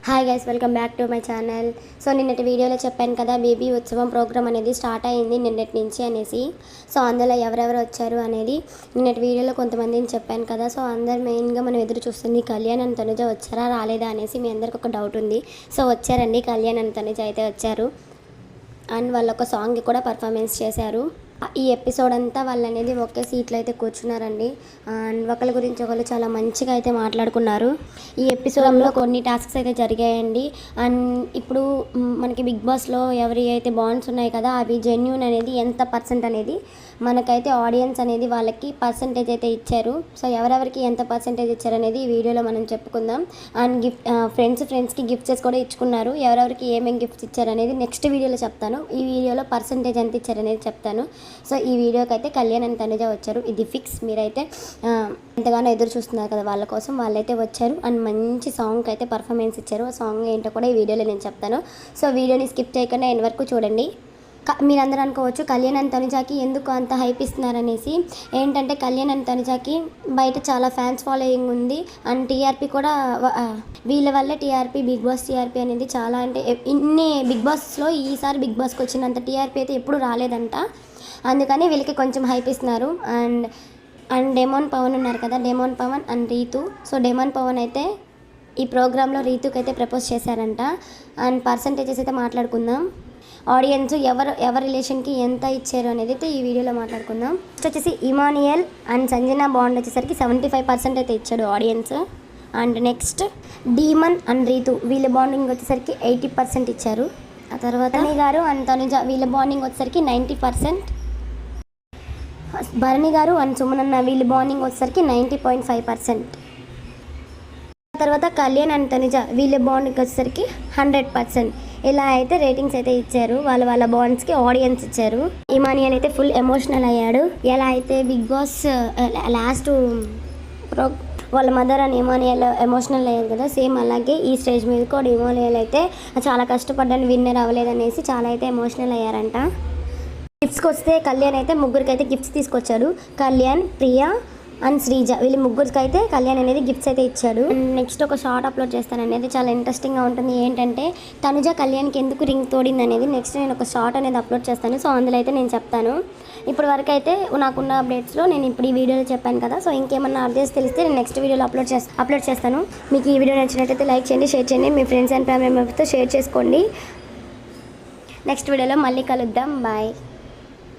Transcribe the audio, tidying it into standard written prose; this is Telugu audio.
Hi guys, welcome back to my channel. So నిన్నటి వీడియోలో చెప్పాను కదా, బేబీ ఉత్సవం ప్రోగ్రామ్ అనేది స్టార్ట్ అయ్యింది నిన్నటి నుంచి అనేసి. సో అందులో ఎవరెవరు వచ్చారు అనేది నిన్నటి వీడియోలో కొంతమందిని చెప్పాను కదా. సో అందరు మెయిన్గా మనం ఎదురు చూస్తుంది కళ్యాణ్ అండ్ తనుజ వచ్చారా రాలేదా అనేసి మీ అందరికి ఒక డౌట్ ఉంది. సో వచ్చారండి, కళ్యాణ్ అండ్ తనుజ అయితే వచ్చారు. అండ్ వాళ్ళు ఒక సాంగ్ కూడా పర్ఫార్మెన్స్ చేశారు. ఈ ఎపిసోడ్ అంతా వాళ్ళు అనేది ఒకే సీట్లో అయితే కూర్చున్నారండి. అండ్ ఒకరి గురించి ఒకరు చాలా మంచిగా అయితే మాట్లాడుకున్నారు. ఈ ఎపిసోడ్లో కొన్ని టాస్క్స్ అయితే జరిగాయండి. అండ్ ఇప్పుడు మనకి బిగ్ బాస్లో ఎవరి అయితే బాండ్స్ ఉన్నాయి కదా, అవి జెన్యూన్ అనేది ఎంత పర్సెంట్ అనేది మనకైతే ఆడియన్స్ అనేది వాళ్ళకి పర్సెంటేజ్ అయితే ఇచ్చారు. సో ఎవరెవరికి ఎంత పర్సెంటేజ్ ఇచ్చారు అనేది ఈ వీడియోలో మనం చెప్పుకుందాం. అండ్ ఫ్రెండ్స్కి గిఫ్ట్స్ కూడా ఇచ్చుకున్నారు. ఎవరెవరికి ఏమేమి గిఫ్ట్స్ ఇచ్చారు అనేది నెక్స్ట్ వీడియోలో చెప్తాను. ఈ వీడియోలో పర్సెంటేజ్ ఎంత ఇచ్చారు అనేది చెప్తాను. సో ఈ వీడియోకి అయితే కళ్యాణ్ అండ్ తనుజ వచ్చారు, ఇది ఫిక్స్. మీరైతే ఎంతగానో ఎదురు చూస్తున్నారు కదా వాళ్ళ కోసం, వాళ్ళైతే వచ్చారు. అండ్ మంచి సాంగ్ అయితే పర్ఫార్మెన్స్ ఇచ్చారు. ఆ సాంగ్ ఏంటో కూడా ఈ వీడియోలో నేను చెప్తాను. సో వీడియోని స్కిప్ చేయకుండా ఎండ్ వరకు చూడండి. మీరందరూ అనుకోవచ్చు కళ్యాణ్ అండ్ తనుజాకి ఎందుకు అంత హైప్ ఇస్తున్నారనేసి. ఏంటంటే కళ్యాణ్ అండ్ తనుజాకి బయట చాలా ఫ్యాన్స్ ఫాలోయింగ్ ఉంది. అండ్ టీఆర్పీ కూడా వీళ్ళ వల్లే టీఆర్పీ, బిగ్ బాస్ టీఆర్పీ అనేది చాలా, అంటే ఇన్ని బిగ్ బాస్లో ఈసారి బిగ్ బాస్కి వచ్చినంత టీఆర్పీ అయితే ఎప్పుడు రాలేదంట. అందుకని వీళ్ళకి కొంచెం హైప్ ఇస్తున్నారు. అండ్ డెమోన్ పవన్ ఉన్నారు కదా, demon Pavan and Rithu. So demon Pavan అయితే ఈ ప్రోగ్రాంలో రీతుకి అయితే ప్రపోజ్ చేశారంట. అండ్ పర్సంటేజెస్ అయితే మాట్లాడుకుందాం. ఆడియన్స్ ఎవరి రిలేషన్కి ఎంత ఇచ్చారు అనేది అయితే ఈ వీడియోలో మాట్లాడుకుందాం. ఫస్ట్ వచ్చేసి ఇమానియల్ అండ్ సంజన బాండ్ వచ్చేసరికి 75% అయితే ఇచ్చాడు audience. And next demon and Rithu వీళ్ళ బాండింగ్ వచ్చేసరికి 80% ఇచ్చారు. ఆ తర్వాత భరణి గారు అండ్ తనుజ వీళ్ళ బాండింగ్ వచ్చేసరికి 90%. భరణి గారు అండ్ సుమనన్న వీళ్ళ బాండింగ్ వచ్చేసరికి 90.5%. తర్వాత కళ్యాణ్ అండ్ తనుజ వీళ్ళ బాండ్కి వచ్చేసరికి 100%. ఇలా అయితే రేటింగ్స్ అయితే ఇచ్చారు. వాళ్ళ బాండ్స్కి ఆడియన్స్ ఇచ్చారు. ఇమానియల్ అయితే ఫుల్ ఎమోషనల్ అయ్యాడు. ఎలా అయితే బిగ్ బాస్ లాస్ట్ వాళ్ళ మదర్ అని ఇమానియల్ ఎమోషనల్ అయ్యారు కదా, సేమ్ అలాగే ఈ స్టేజ్ మీద కూడా ఇమానియల్ అయితే చాలా కష్టపడ్డాను, విన్నర్ అవ్వలేదనేసి చాలా అయితే ఎమోషనల్ అయ్యారంట. గిఫ్ట్స్కి వస్తే కళ్యాణ్ అయితే ముగ్గురికి అయితే గిఫ్ట్స్ తీసుకొచ్చాడు. కళ్యాణ్, ప్రియా అండ్ శ్రీజ వీళ్ళు ముగ్గురికి అయితే కళ్యాణ్ అనేది గిఫ్ట్స్ అయితే ఇచ్చాడు. నెక్స్ట్ ఒక షార్ట్ అప్లోడ్ చేస్తాను అనేది చాలా ఇంట్రెస్టింగ్గా ఉంటుంది. ఏంటంటే తనుజ కళ్యాణ్కి ఎందుకు రింగ్ తోడింది అనేది నెక్స్ట్ నేను ఒక షార్ట్ అనేది అప్లోడ్ చేస్తాను. సో అందులో అయితే నేను చెప్తాను. ఇప్పటి వరకు అయితే నాకున్న అప్డేట్స్లో నేను ఇప్పుడు ఈ వీడియోలో చెప్పాను కదా. సో ఇంకేమన్నా అప్డేట్స్ తెలిస్తే నేను నెక్స్ట్ వీడియోలో అప్లోడ్ చేస్తాను. మీకు ఈ వీడియో నచ్చినట్లయితే లైక్ చేయండి, షేర్ చేయండి, మీ ఫ్రెండ్స్ అండ్ ఫ్యామిలీ మెంబర్స్తో షేర్ చేసుకోండి. నెక్స్ట్ వీడియోలో మళ్ళీ కలుద్దాం. బాయ్.